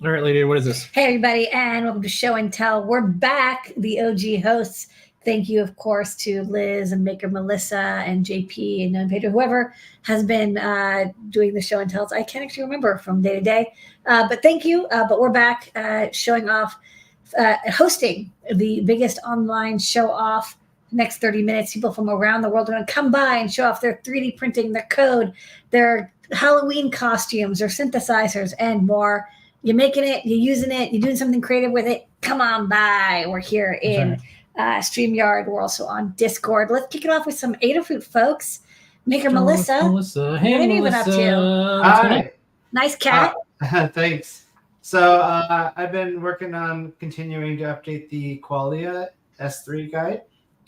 All right, lady, what is this? Hey, everybody, and welcome to Show and Tell. We're back, the OG hosts. Thank you, of course, to Liz and Maker Melissa and JP and Pedro, whoever has been doing the show and tells. I can't actually remember from day to day, but thank you. But we're back showing off, hosting the biggest online show off. Next 30 minutes, people from around the world are going to come by and show off their 3D printing, their code, their Halloween costumes, their synthesizers, and more. You're making it, you're using it, you're doing something creative with it. Come on by. We're here in StreamYard. We're also on Discord. Let's kick it off with some Adafruit folks. Maker Melissa. Hey, what have you been up to? Hi. Nice cat. Thanks. So I've been working on continuing to update the Qualia S3 guide.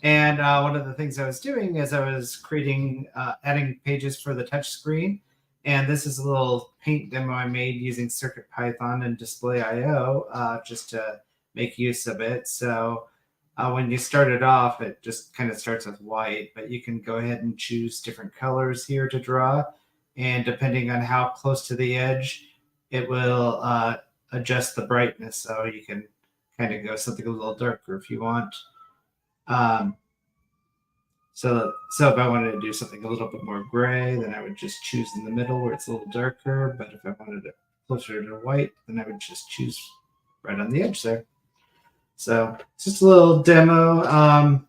And one of the things I was doing is I was creating, adding pages for the touch screen. And this is a little paint demo I made using CircuitPython and Display.io just to make use of it. So when you start it off, it just kind of starts with white, but you can go ahead and choose different colors here to draw. And depending on how close to the edge, it will adjust the brightness. So you can kind of go something a little darker if you want. So if I wanted to do something a little bit more gray, then I would just choose in the middle where it's a little darker. But if I wanted it closer to white, then I would just choose right on the edge there. So it's just a little demo.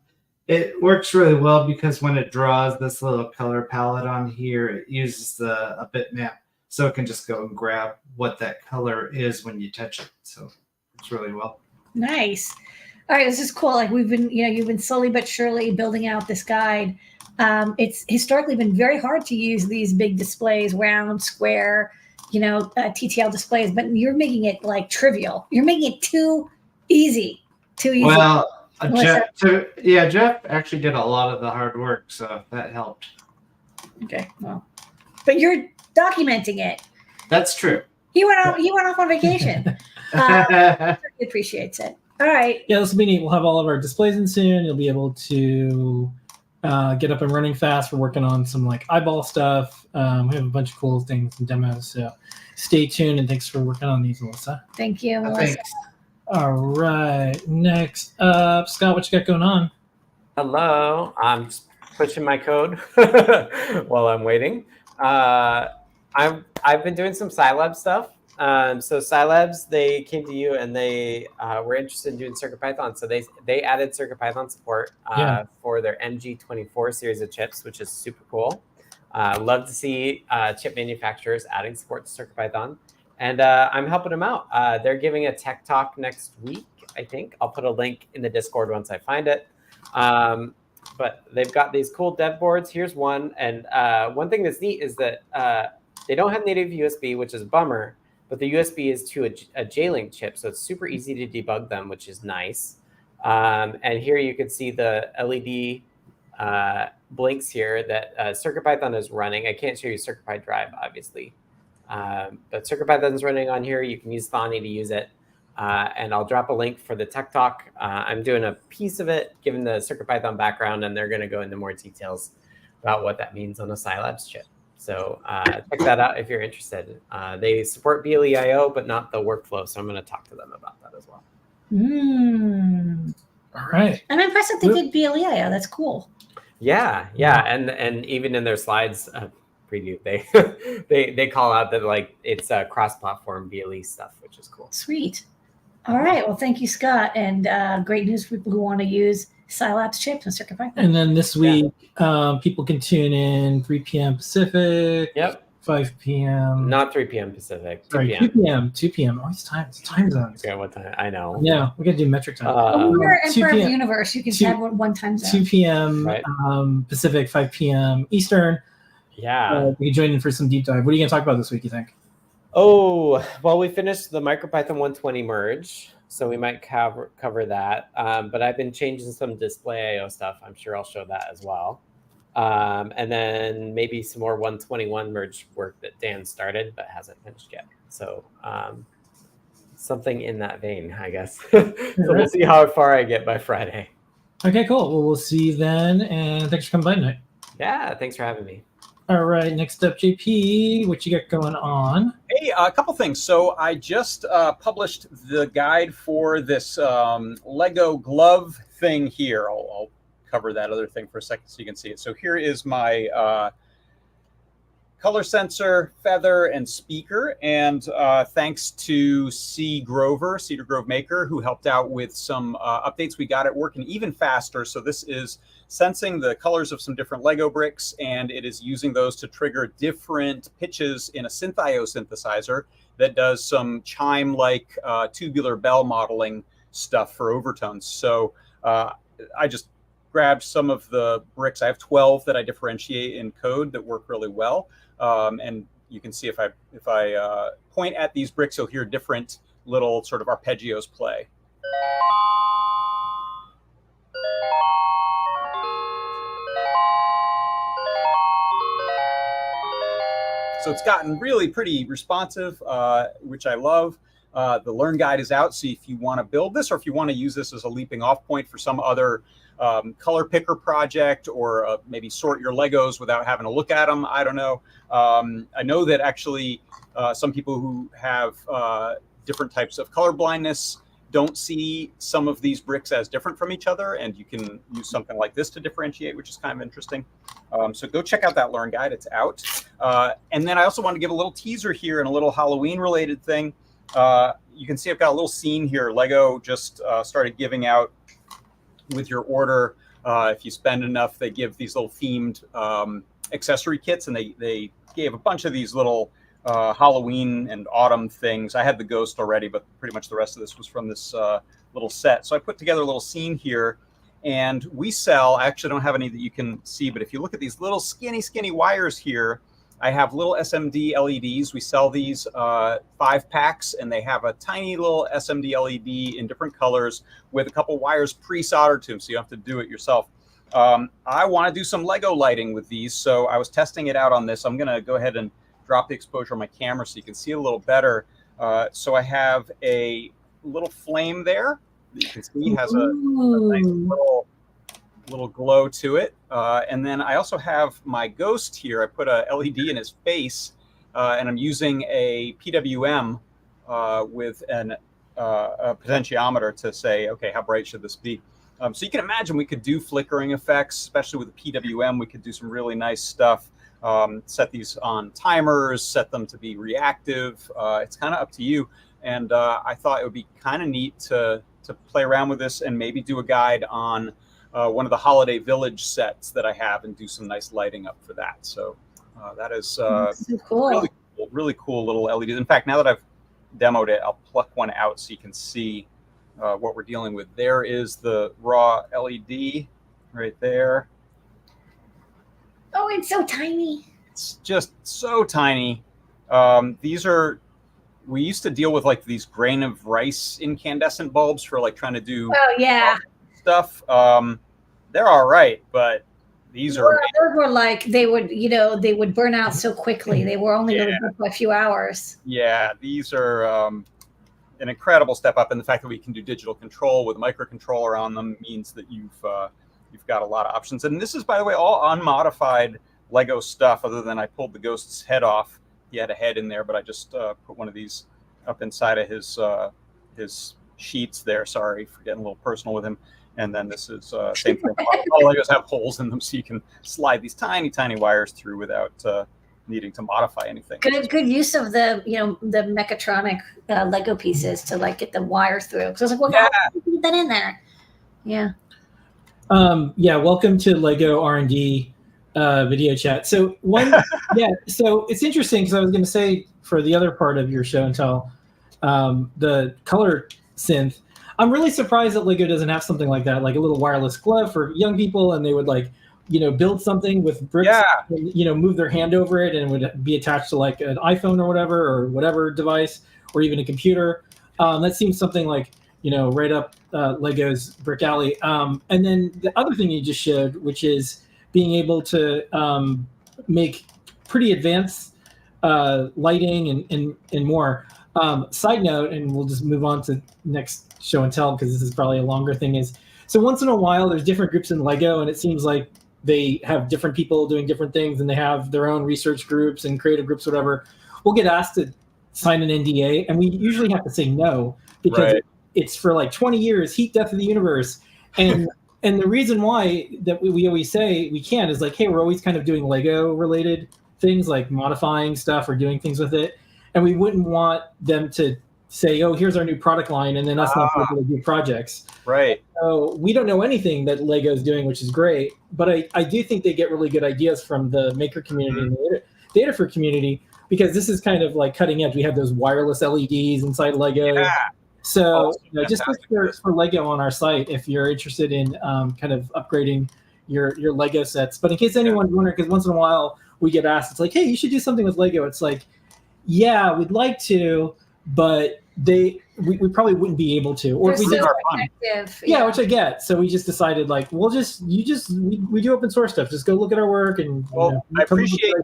It works really well because when it draws this little color palette on here, it uses a bitmap. So it can just go and grab what that color is when you touch it. So it's really well. Nice. All right, this is cool. Like you've been slowly but surely building out this guide. It's historically been very hard to use these big displays, round, square, TTL displays, but you're making it like trivial. You're making it too easy. Well, Jeff actually did a lot of the hard work, so that helped. Okay, well, but you're documenting it. That's true. He went off on vacation. He appreciates it. All right. Yeah, this will be neat. We'll have all of our displays in soon. You'll be able to get up and running fast. We're working on some like eyeball stuff. We have a bunch of cool things and demos. So stay tuned, and thanks for working on these, Melissa. Thank you, Melissa. Thanks. All right. Next up, Scott, what you got going on? Hello. I'm just pushing my code while I'm waiting. I've been doing some Scilab stuff. So Scilabs, they came to you and they were interested in doing CircuitPython. So they added CircuitPython support for their MG24 series of chips, which is super cool. Love to see chip manufacturers adding support to CircuitPython. And I'm helping them out. They're giving a tech talk next week, I think. I'll put a link in the Discord once I find it. But they've got these cool dev boards. Here's one. And one thing that's neat is that they don't have native USB, which is a bummer. But the USB is to a J-Link chip, so it's super easy to debug them, which is nice. And here you can see the LED blinks here that CircuitPython is running. I can't show you CircuitPy Drive, obviously. But CircuitPython is running on here. You can use Thani to use it. And I'll drop a link for the tech talk. I'm doing a piece of it, given the CircuitPython background, and they're going to go into more details about what that means on a Scilabs chip. So check that out if you're interested. They support BLE.io, but not the workflow. So I'm going to talk to them about that as well. All right. I'm impressed that they did BLE.io. That's cool. Yeah. And even in their slides preview, they call out that like it's cross-platform BLE stuff, which is cool. Sweet. All right. Well, thank you, Scott. And great news for people who want to use Scilabs chips and CircuitPython. And then this week, people can tune in 3 p.m. Pacific. Yep. 5 p.m. Not 3 p.m. Pacific. 2 Sorry, p.m. 2 p.m. 2 p.m. Oh, it's time zones. Okay, what time? I know. Yeah, we got to do metric time. When we're Emperor of the Universe, you can have one time zone. 2 p.m. Right. Pacific, 5 p.m. Eastern. Yeah. We can join in for some deep dive. What are you going to talk about this week, you think? Oh, well, we finished the MicroPython 120 merge, so we might cover that. But I've been changing some Display.io stuff. I'm sure I'll show that as well. And then maybe some more 121 merge work that Dan started but hasn't finished yet. So something in that vein, I guess. So we'll see how far I get by Friday. Okay, cool. Well, we'll see you then. And thanks for coming by tonight. Yeah, thanks for having me. All right, next up, JP, what you got going on? Hey, a couple things. So I just published the guide for this Lego glove thing here. I'll cover that other thing for a second so you can see it. So here is my color sensor, feather, and speaker. And thanks to Cedar Grove Maker, who helped out with some updates, we got it working even faster. So this is sensing the colors of some different Lego bricks, and it is using those to trigger different pitches in a SynthIO synthesizer that does some chime-like tubular bell modeling stuff for overtones. So I just grabbed some of the bricks. I have 12 that I differentiate in code that work really well. And you can see if I point at these bricks, you'll hear different little sort of arpeggios play. So it's gotten really pretty responsive, which I love. The Learn Guide is out, so if you want to build this or if you want to use this as a leaping off point for some other color picker project, or maybe sort your Legos without having to look at them, I don't know. I know that actually some people who have different types of color blindness don't see some of these bricks as different from each other, and you can use something like this to differentiate, which is kind of interesting. So go check out that Learn Guide, it's out. And then I also want to give a little teaser here and a little Halloween related thing. You can see I've got a little scene here. Lego just started giving out with your order. If you spend enough, they give these little themed accessory kits, and they gave a bunch of these little Halloween and autumn things. I had the ghost already, but pretty much the rest of this was from this little set. So I put together a little scene here, and we sell, I actually don't have any that you can see, but if you look at these little skinny wires here, I have little SMD LEDs. We sell these 5-packs, and they have a tiny little SMD LED in different colors with a couple wires pre-soldered to them, so you don't have to do it yourself. I want to do some Lego lighting with these, so I was testing it out on this. I'm going to go ahead and drop the exposure on my camera so you can see it a little better. So I have a little flame there that you can see has a nice little glow to it. And then I also have my ghost here. I put a LED in his face, and I'm using a PWM with a potentiometer to say, okay, how bright should this be? So you can imagine we could do flickering effects, especially with the PWM. We could do some really nice stuff. Set these on timers, set them to be reactive. It's kind of up to you. And I thought it would be kind of neat to play around with this and maybe do a guide on one of the Holiday Village sets that I have and do some nice lighting up for that. So that is So cool. really cool little LEDs. In fact, now that I've demoed it, I'll pluck one out so you can see what we're dealing with. There is the raw LED right there. Oh, it's so tiny. It's just so tiny. We used to deal with like these grain of rice incandescent bulbs for like trying to do stuff. They're all right, but these are those were like they would burn out so quickly. They were only really good for a few hours. Yeah, these are an incredible step up, and the fact that we can do digital control with a microcontroller on them means that you've got a lot of options. And this is, by the way, all unmodified Lego stuff, other than I pulled the ghost's head off. He had a head in there, but I just put one of these up inside of his sheets there. Sorry for getting a little personal with him. And then this is same thing. All Legos have holes in them, so you can slide these tiny wires through without needing to modify anything. Good use of the the mechatronic Lego pieces to like get the wires through. Because I was like, well, how do you get that in there? Yeah. Welcome to Lego R&D video chat. So so it's interesting because I was going to say for the other part of your show and tell, the color synth, I'm really surprised that Lego doesn't have something like that, like a little wireless glove for young people, and they would like, build something with bricks, and, move their hand over it, and it would be attached to like an iPhone or whatever device, or even a computer. That seems something like, right up Lego's brick alley. And then the other thing you just showed, which is being able to make pretty advanced lighting and more. Side note, and we'll just move on to next show and tell because this is probably a longer thing, is so once in a while there's different groups in Lego, and it seems like they have different people doing different things, and they have their own research groups and creative groups, whatever, we'll get asked to sign an NDA, and we usually have to say no because it's for like 20 years, heat death of the universe, and the reason why that we always say we can't is like, hey, we're always kind of doing Lego related things, like modifying stuff or doing things with it, and we wouldn't want them to say, oh, here's our new product line, and then us not be able to do projects. Right. So we don't know anything that Lego's doing, which is great, but I do think they get really good ideas from the maker community and the Adafruit community, because this is kind of like cutting edge. We have those wireless LEDs inside Lego. Yeah. So just look for Lego on our site if you're interested in kind of upgrading your Lego sets. But in case anyone's wondering, because once in a while we get asked, it's like, hey, you should do something with Lego. It's like, yeah, we'd like to, but we probably wouldn't be able to, or if we did, yeah, which I get. So we just decided, like, we do open source stuff. Just go look at our work, and I appreciate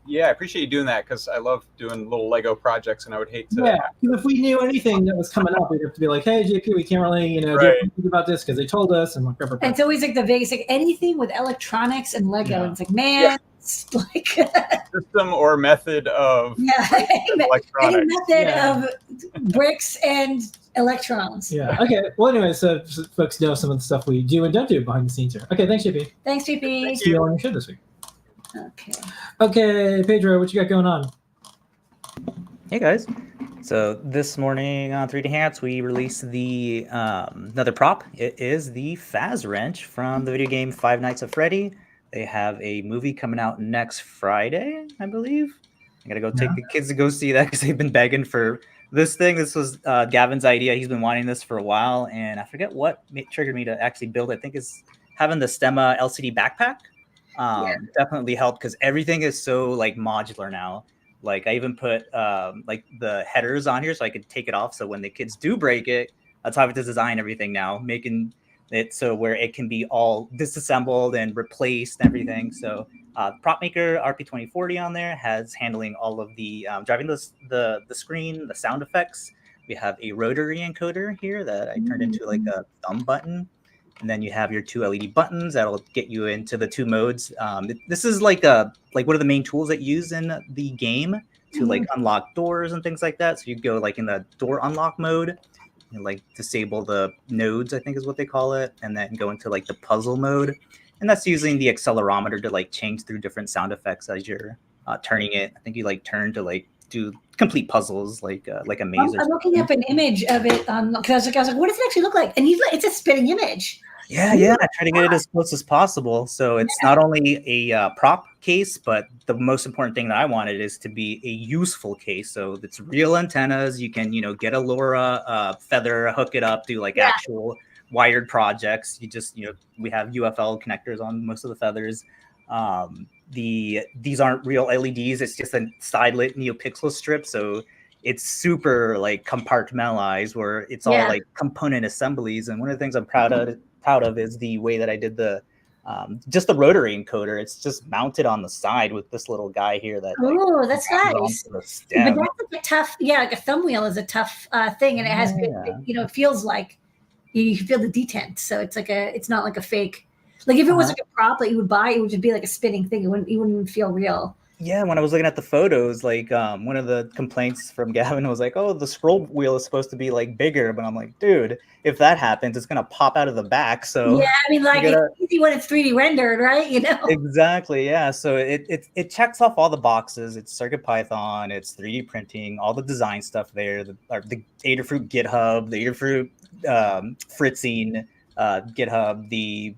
you doing that, because I love doing little Lego projects, and I would hate to. Yeah, if we knew anything that was coming up, we'd have to be like, hey, JP, we can't really do anything about this because they told us, and whatever. And it's always like the biggest, like anything with electronics and Lego. Yeah. It's like, man. It's like system or method of any method of bricks and electrons. Yeah. Okay. Well, anyway, so folks know some of the stuff we do and don't do behind the scenes here. Okay. Thanks, JP. Thanks, JP. Thank See you on your show this week. Okay. Okay, Pedro, what you got going on? Hey guys. So this morning on 3D Hangouts, we released the another prop. It is the Faz-Wrench from the video game Five Nights at Freddy. They have a movie coming out next Friday, I believe. I gotta go take the kids to go see that because they've been begging for this thing. This was Gavin's idea. He's been wanting this for a while, and I forget what triggered me to actually build it. I think it's having the Stemma LCD backpack. Definitely helped because everything is so like modular now. Like I even put like the headers on here so I could take it off. So when the kids do break it, that's how I have to design everything now, making it so where it can be all disassembled and replaced and everything. So prop maker RP2040 on there has handling all of the driving the screen, the sound effects. We have a rotary encoder here that I turned into like a thumb button. And then you have your two LED buttons that'll get you into the two modes. This is like one of the main tools that you use in the game to like unlock doors and things like that. So you go like in the door unlock mode, and like disable the nodes, I think is what they call it, and then go into like the puzzle mode. And that's using the accelerometer to like change through different sound effects as you're turning it. I think you like turn to like do complete puzzles like a maze. I'm looking up an image of it because I was like, what does it actually look like? And it's a spitting image. Yeah. I try to get it as close as possible. So it's not only a prop case, but the most important thing that I wanted is to be a useful case. So it's real antennas. You can, get a LoRa feather, hook it up, do like actual wired projects. We have UFL connectors on most of the feathers. These aren't real LEDs. It's just a side lit NeoPixel strip. So it's super like compartmentalized where it's all like component assemblies. And one of the things I'm proud of is the way that I did the just the rotary encoder. It's just mounted on the side with this little guy here that that's nice. But that's like a tough, like a thumb wheel is a tough thing, and it has it feels like you can feel the detent. So it's not like a fake. Like if it was like a prop that you would buy, it would just be like a spinning thing. You wouldn't even feel real. Yeah, when I was looking at the photos, like one of the complaints from Gavin was like, "Oh, the scroll wheel is supposed to be like bigger," but I'm like, "Dude, if that happens, it's gonna pop out of the back." So yeah, I mean, like it's easy when it's 3D rendered, right? Exactly, yeah. So it checks off all the boxes. It's CircuitPython, it's 3D printing, all the design stuff there. The Adafruit GitHub, the Adafruit Fritzing GitHub, the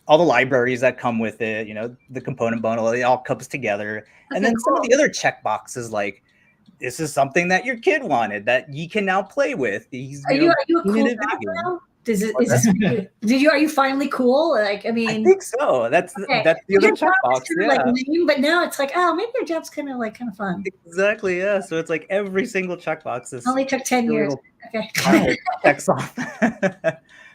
all the libraries that come with it, the component bundle, it all comes together. And then some of the other check boxes, like this is something that your kid wanted that you can now play with. Are you a cool guy now? Are you finally cool? Like, I mean, I think so. That's the other checkbox. Like lame, but now it's like, oh, maybe your job's kind of fun. Exactly. Yeah. So it's like every single checkbox is only took 10 years. Okay. Checks off.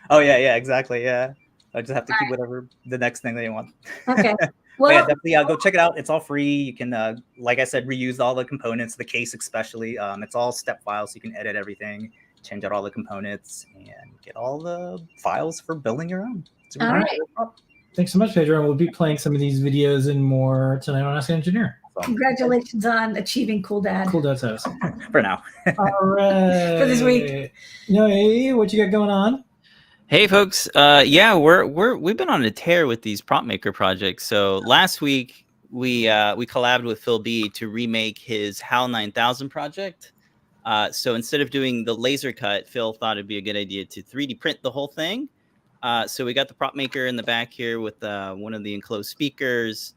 Oh yeah. Exactly. Yeah. I just have to keep whatever the next thing that you want. Okay. Well, definitely go check it out. It's all free. You can, like I said, reuse all the components, the case especially. It's all step files, so you can edit everything, change out all the components, and get all the files for building your own. All right. Thanks so much, Pedro. And we'll be playing some of these videos and more tonight on Ask an Engineer. Congratulations on achieving Cool Dad. Cool Dad's house. For now. All right. For this week. Noe, what you got going on? Hey folks, yeah, we've been on a tear with these prop maker projects. So last week we collabed with Phil B to remake his HAL 9000 project. So instead of doing the laser cut, Phil thought it'd be a good idea to 3D print the whole thing. So we got the prop maker in the back here with one of the enclosed speakers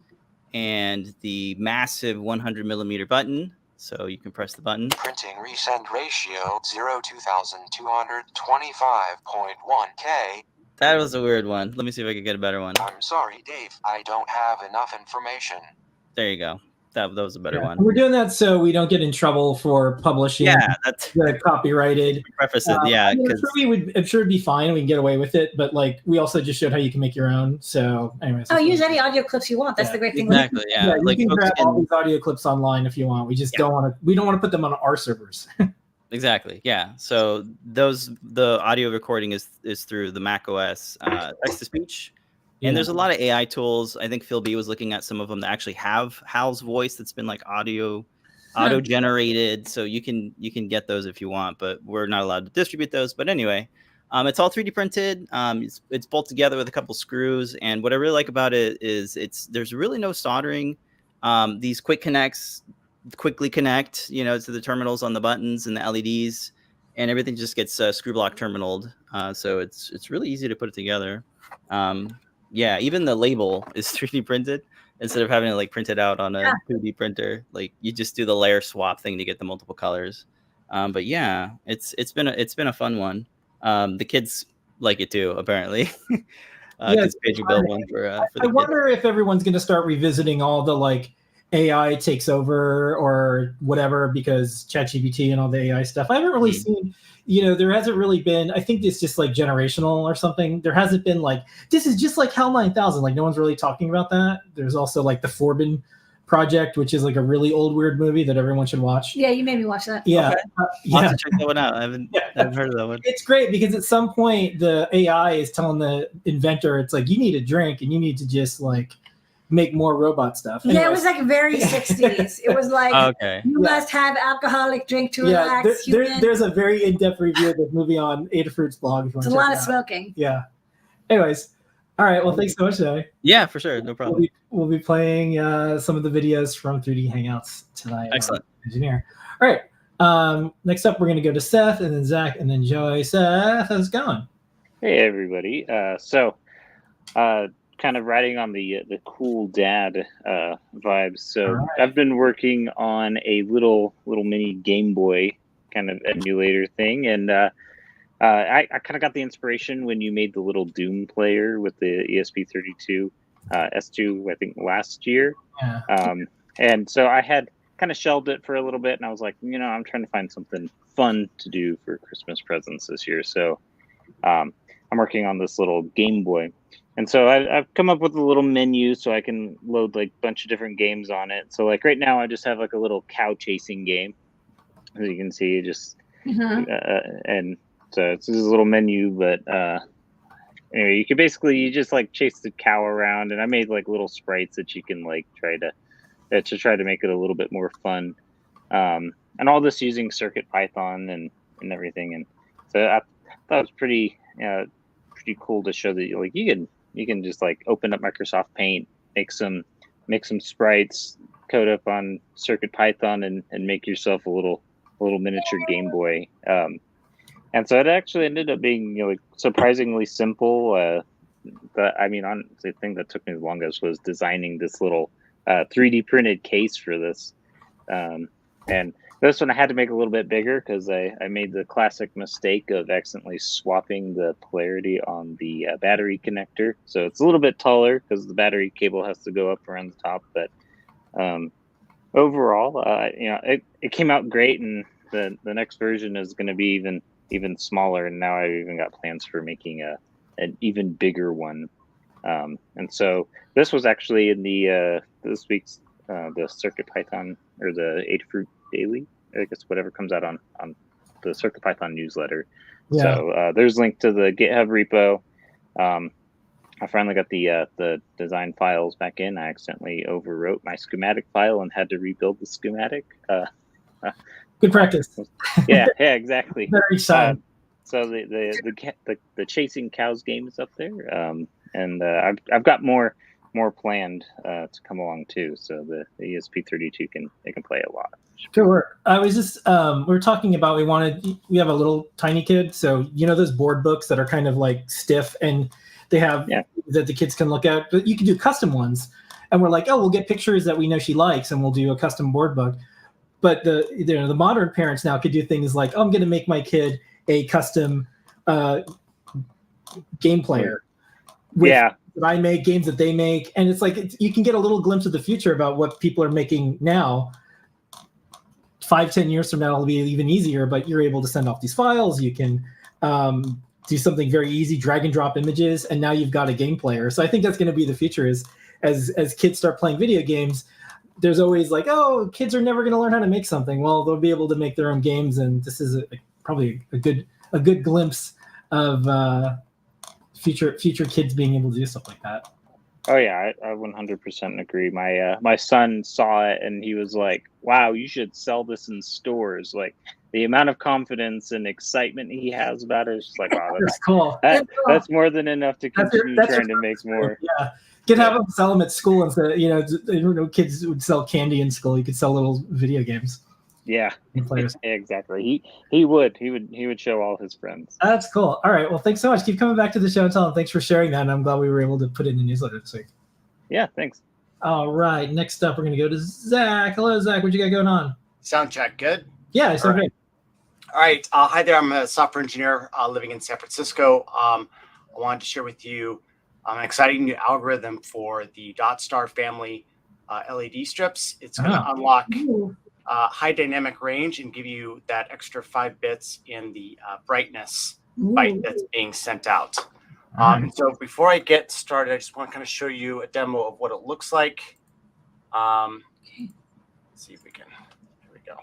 and the massive 100 millimeter button. So you can press the button. Printing resend ratio 0.2225.1K. That was a weird one. Let me see if I can get a better one. I'm sorry, Dave. I don't have enough information. There you go. That was a better one. We're doing that so we don't get in trouble for publishing. Yeah, that's the copyrighted. Preface it, yeah. I'm sure it'd be fine. We can get away with it, but like we also just showed how you can make your own. So, anyways. Oh, use any audio clips you want. That's the great thing. Exactly. Yeah. You can grab all these audio clips online if you want. We just don't want to. We don't want to put them on our servers. Exactly. Yeah. So the audio recording is through the Mac OS text to speech. And there's a lot of AI tools. I think Phil B was looking at some of them that actually have HAL's voice that's been like auto generated. So you can get those if you want, but we're not allowed to distribute those. But anyway, it's all 3D printed. It's bolted together with a couple screws. And what I really like about it is there's really no soldering. These quick connects quickly connect, to the terminals on the buttons and the LEDs, and everything just gets screw block terminaled. So it's really easy to put it together. Yeah, even the label is 3D printed instead of having it like printed out on a 2D printer. Like you just do the layer swap thing to get the multiple colors. But yeah, it's been a fun one. The kids like it too, apparently. Because Pedro built one for the I wonder if everyone's going to start revisiting all the like AI takes over or whatever because ChatGPT and all the AI stuff. I haven't really seen. There hasn't really been, I think it's just like generational or something. There hasn't been like, this is just like HAL 9000. Like no one's really talking about that. There's also like the Forbin Project, which is like a really old, weird movie that everyone should watch. Yeah, you made me watch that. Yeah. Okay. I'll have to check that one out. I haven't heard of that one. It's great because at some point the AI is telling the inventor, it's like, you need a drink and you need to just like make more robot stuff. Anyway. Yeah, it was like very 60s. It was like, you must have alcoholic drink to relax. There's a very in-depth review of this movie on Adafruit's blog. If you want it's a lot of smoking. Yeah. Anyways, all right. Well, thanks so much, Zoe. Yeah, for sure. No problem. We'll be playing some of the videos from 3D Hangouts tonight. Excellent. Engineer. All right. Next up, we're going to go to Seth and then Zach and then Joey. Seth, how's it going? Hey, everybody. Kind of riding on the cool dad vibes. So I've been working on a little mini Game Boy kind of emulator thing, and I kind of got the inspiration when you made the little Doom player with the ESP32-S3, I think last year. Yeah. And so I had kind of shelved it for a little bit, and I was like, I'm trying to find something fun to do for Christmas presents this year. So I'm working on this little Game Boy. And so I've come up with a little menu so I can load like a bunch of different games on it. So like right now I just have like a little cow chasing game, as you can see, just and so it's just a little menu. But anyway, you just like chase the cow around, and I made like little sprites that you can like try to make it a little bit more fun. And all this using Circuit Python and everything. And so I thought it was pretty cool to show that like you can just like open up Microsoft Paint, make some sprites, code up on Circuit Python, and make yourself a little miniature Game Boy. And so it actually ended up being like surprisingly simple. Honestly, the thing that took me the longest was designing this little 3D printed case for this. And this one I had to make a little bit bigger because I made the classic mistake of accidentally swapping the polarity on the battery connector. So it's a little bit taller because the battery cable has to go up around the top. But overall, it came out great, and the next version is going to be even smaller. And now I've even got plans for making an even bigger one. And so this was actually in the this week's the Circuit Python or the Adafruit Daily, I guess, whatever comes out on the Circuit Python newsletter. Yeah. So there's a link to the GitHub repo. I finally got the design files back in. I accidentally overwrote my schematic file and had to rebuild the schematic. Good practice. Yeah, exactly. Better each time. So the chasing cows game is up there, and I've got more planned to come along too. So the ESP32 can play a lot. Good work. I was just we were talking about we have a little tiny kid, so those board books that are kind of like stiff and they have that the kids can look at, but you can do custom ones. And we're like, oh, we'll get pictures that we know she likes and we'll do a custom board book. But the modern parents now could do things like, oh, I'm going to make my kid a custom game player. That I make, games that they make. And it's like you can get a little glimpse of the future about what people are making now. 5-10 years from now, it'll be even easier, but you're able to send off these files. You can do something very easy, drag and drop images, and now you've got a game player. So I think that's going to be the future is as kids start playing video games, there's always like, oh, kids are never going to learn how to make something. Well, they'll be able to make their own games, and this is probably a good glimpse of future kids being able to do stuff like that. Oh yeah, I 100% agree. My son saw it and he was like, "Wow, you should sell this in stores." Like the amount of confidence and excitement he has about it is just like, wow, that's cool. That's more than enough to continue trying to make more. Yeah, you could have them sell them at school instead. Kids would sell candy in school. You could sell little video games. Yeah, exactly. He would show all his friends. That's cool. All right. Well, thanks so much. Keep coming back to the show and tell them. Thanks for sharing that. And I'm glad we were able to put it in the newsletter this week. Yeah, thanks. All right. Next up, we're going to go to Zach. Hello, Zach. What you got going on? Sound check. Good? Yeah, I sound great. All right. Hi there. I'm a software engineer living in San Francisco. I wanted to share with you an exciting new algorithm for the dotstar family LED strips. It's going to unlock high dynamic range and give you that extra 5 bits in the brightness byte that's being sent out. And so before I get started, I just want to kind of show you a demo of what it looks like. Let's see if we can. Here we go.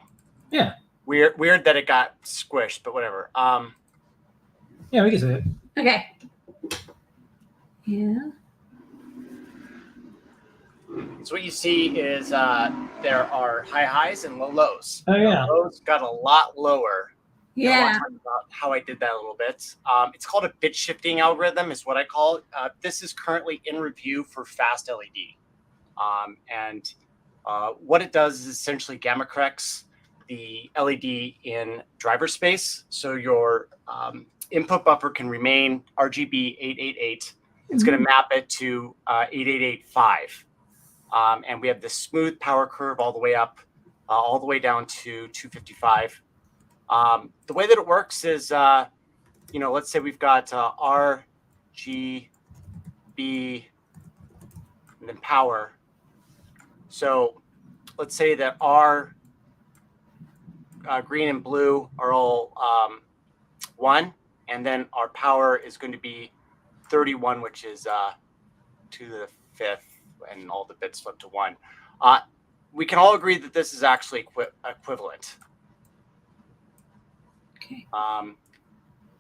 Yeah. Weird that it got squished, but whatever. Yeah, we can see it. Okay. Yeah. So what you see is there are high highs and low lows. Oh yeah. The lows got a lot lower. Yeah. I want to talk about how I did that a little bit. It's called a bit shifting algorithm is what I call it. This is currently in review for fast LED. And what it does is essentially gamma corrects the LED in driver space. So your input buffer can remain RGB 888. It's going to map it to 8885. And we have this smooth power curve all the way up, all the way down to 255. The way that it works is, let's say we've got R, G, B, and then power. So let's say that R, green and blue are all 1, and then our power is going to be 31, which is 2 to the 5th, and all the bits flip to 1. We can all agree that this is actually equivalent. Okay.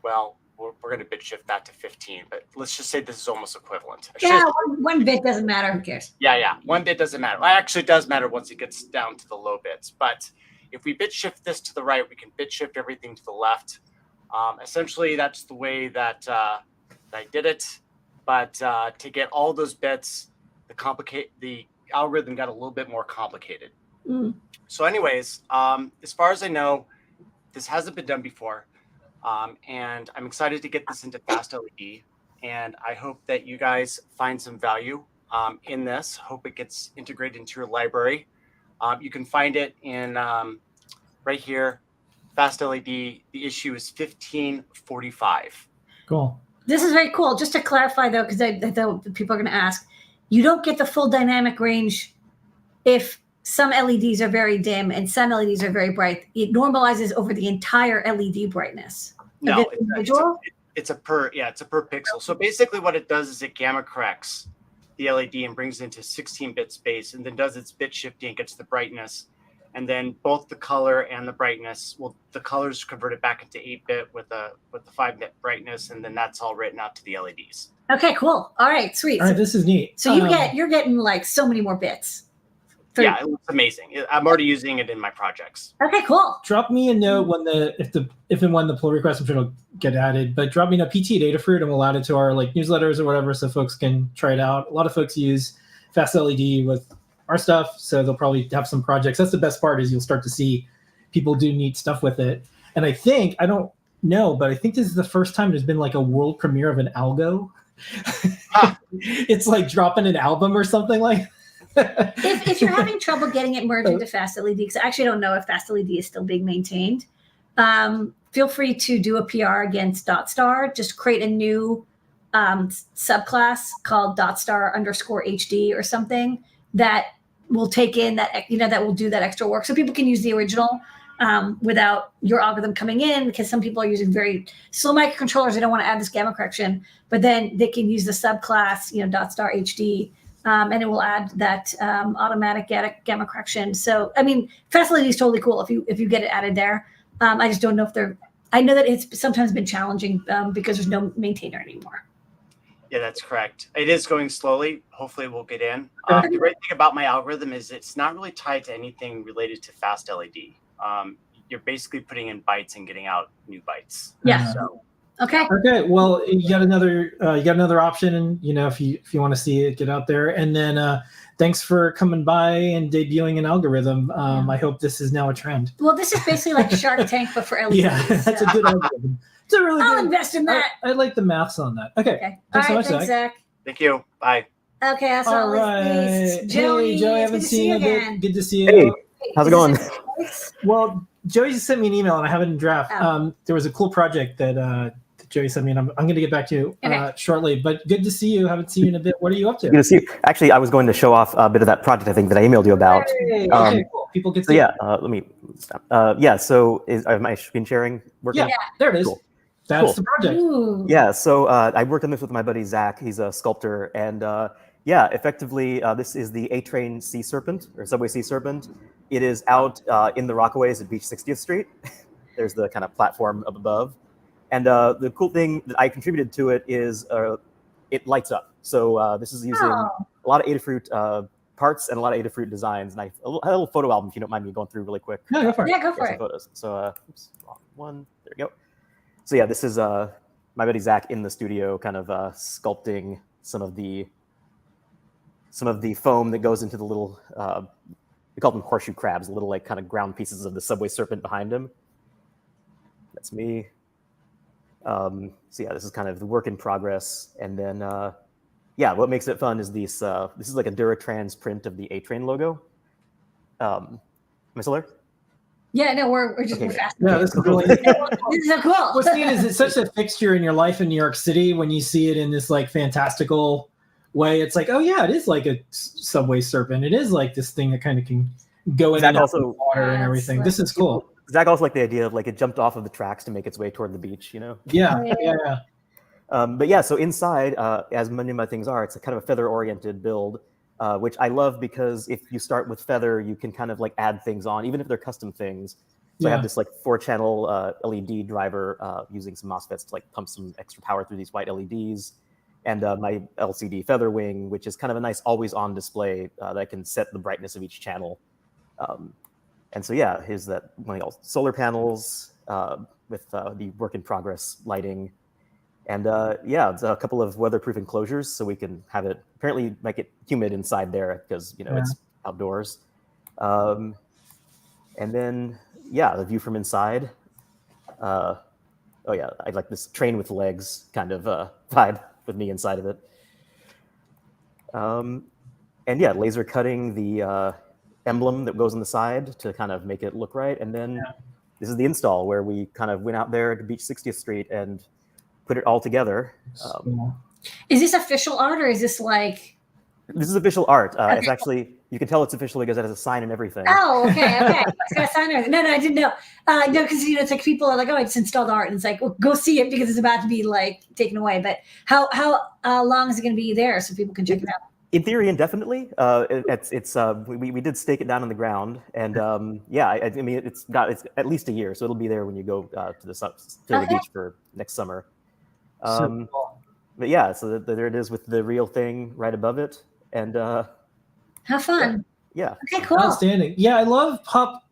Well, we're going to bit shift that to 15, but let's just say this is almost equivalent. Yeah, one bit doesn't matter. Who cares? Yeah. 1 bit doesn't matter. Well, actually, it does matter once it gets down to the low bits. But if we bit shift this to the right, we can bit shift everything to the left. Essentially, that's the way that I did it. But to get all those bits, the algorithm got a little bit more complicated. So anyways, as far as I know, this hasn't been done before. And I'm excited to get this into fast LED. And I hope that you guys find some value in this. Hope it gets integrated into your library. You can find it in right here, fast LED. The issue is 1545. Cool. This is very cool. Just to clarify, though, because I thought people are going to ask, you don't get the full dynamic range if some LEDs are very dim and some LEDs are very bright. It normalizes over the entire LED brightness. No, it's a per pixel. So basically what it does is it gamma corrects the LED and brings it into 16-bit space and then does its bit shifting and gets the brightness. And then both the color and the brightness, the colors converted back into 8-bit with the 5-bit brightness, and then that's all written out to the LEDs. Okay, cool. All right, sweet. All right, this is neat. So you're getting like so many more bits. Yeah, it looks amazing. I'm already using it in my projects. Okay, cool. Drop me a note when if and when the pull request, I'm sure it'll get added. But drop me a PT Datafruit, and we'll add it to our like newsletters or whatever, so folks can try it out. A lot of folks use Fast LED with our stuff, so they'll probably have some projects. That's the best part, is you'll start to see people do neat stuff with it. And I think, I don't know, but I think this is the first time there's been like a world premiere of an algo. It's like dropping an album or something like. If you're having trouble getting it merged into Fast LED, because I actually don't know if Fast LED is still being maintained, feel free to do a PR against dotstar. Just create a new subclass called dotstar_HD or something that will take in that, that will do that extra work, so people can use the original without your algorithm coming in, because some people are using very slow microcontrollers. They don't want to add this gamma correction, but then they can use the subclass, dotstar HD, and it will add that automatic gamma correction. So, I mean, Fast LED is totally cool if you get it added there. I just don't know if I know that it's sometimes been challenging because there's no maintainer anymore. Yeah, that's correct. It is going slowly. Hopefully we'll get in. The great thing about my algorithm is it's not really tied to anything related to Fast LED. You're basically putting in bytes and getting out new bytes. Yeah. So, okay. Okay. Well, you got another option, and if you want to see it, get out there. And then thanks for coming by and debuting an algorithm. I hope this is now a trend. Well, this is basically like Shark Tank, but for LEDs. Yeah, that's a good algorithm. It's a really I'll good. invest in that. I like the maths on that. Okay. Thanks so much, thanks, Zach. thank you. Bye. Okay, that's All all. right. Joey, Hey, Joey, I it's haven't good to see seen you you in a again. bit. Good to see you. Hey, how's it going? Well, Joey just sent me an email, and I have it in draft. Oh. There was a cool project that Joey sent me, and I'm going to get back to you shortly. But good to see you. Haven't seen you in a bit. What are you up to? Good to see you. Actually, I was going to show off a bit of that project, I think, that I emailed you about. Hey, okay, cool. People can see. So let me stop. So is my screen sharing working? Yeah, there it is. Cool. That's the project. Ooh. Yeah, so I worked on this with my buddy Zach. He's a sculptor, and effectively, this is the A-Train Sea Serpent, or Subway Sea Serpent. It is out in the Rockaways at Beach 60th Street. There's the kind of platform up above. And the cool thing that I contributed to it is it lights up. So this is using a lot of Adafruit parts and a lot of Adafruit designs. And I had a little photo album, if you don't mind me going through really quick. No, go for it. Yeah, go for it. Photos. So, oops, wrong one. There we go. So yeah, this is my buddy Zach in the studio, kind of sculpting some of the foam that goes into the little, we call them horseshoe crabs, little like kind of ground pieces of the Subway Serpent behind him. That's me. So yeah, this is kind of the work in progress. And then, what makes it fun is these, this is like a Duratrans print of the A-Train logo. Am I still there? Yeah, no, we're just Okay, we're fast. Yeah, this is really. This is so cool. What's neat is it's such a fixture in your life in New York City when you see it in this like fantastical way. It's like, oh yeah, it is like a Subway Serpent. It is like this thing that kind of can go in and out of the water and everything. This is cool. Zach also liked the idea of like it jumped off of the tracks to make its way toward the beach, Yeah. But yeah, so inside, as many of my things are, it's a kind of a feather-oriented build, which I love because if you start with feather, you can kind of like add things on, even if they're custom things. So I have this like 4-channel LED driver using some MOSFETs to like pump some extra power through these white LEDs, and my LCD feather wing, which is kind of a nice always-on display that can set the brightness of each channel. And so yeah, here's that solar panels with the work in progress lighting. And it's a couple of weatherproof enclosures so we can have it apparently make it humid inside there because it's outdoors. And then the view from inside. I like this train with legs kind of vibe with me inside of it. Laser cutting the emblem that goes on the side to kind of make it look right. And then this is the install where we kind of went out there to Beach 60th Street and put it all together. Is this official art or is this like? This is official art. It's actually, you can tell it's official because it has a sign and everything. Oh, okay. It's got a sign and everything. No, I didn't know. No, because it's like people are like, oh, I just installed art, and it's like, well, go see it because it's about to be like taken away. But how long is it going to be there so people can check it out? In theory, indefinitely. We did stake it down on the ground, and it's at least a year, so it'll be there when you go to the beach for next summer. But yeah, so there it is with the real thing right above it, and Have fun. yeah. Okay, cool. Outstanding. Yeah, I love pop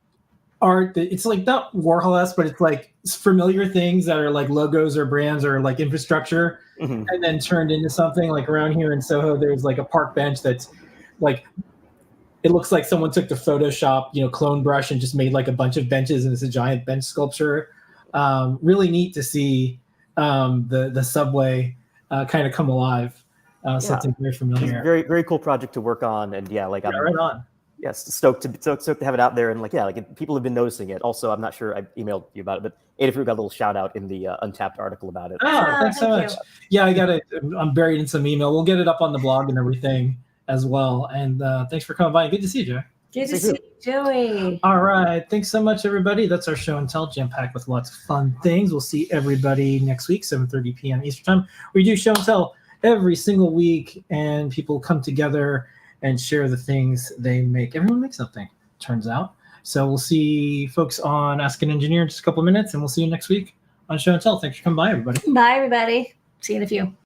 art. It's like not Warhol-esque, but it's like familiar things that are like logos or brands or like infrastructure, Mhm. and then turned into something. Like around here in Soho, there's like a park bench that's like, it looks like someone took the Photoshop, clone brush and just made like a bunch of benches, and it's a giant bench sculpture. Really neat to see the subway kind of come alive. Something very familiar. Very, very cool project to work on, and yeah, like I'm right on. Yes, stoked to have it out there, and people have been noticing it. Also, I'm not sure I emailed you about it, but Adafruit got a little shout out in the Untapped article about it. Oh, thanks so much. Yeah, I got it. I'm buried in some email. We'll get it up on the blog and everything as well. And thanks for coming by. Good to see you, Joe. Good to see you, Joey. All right. Thanks so much, everybody. That's our show and tell, jam-packed with lots of fun things. We'll see everybody next week, 7:30 p.m. Eastern Time. We do show and tell every single week, and people come together and share the things they make. Everyone makes something, turns out. So we'll see folks on Ask an Engineer in just a couple minutes, and we'll see you next week on Show and Tell. Thanks for coming by, everybody. Bye, everybody. See you in a few.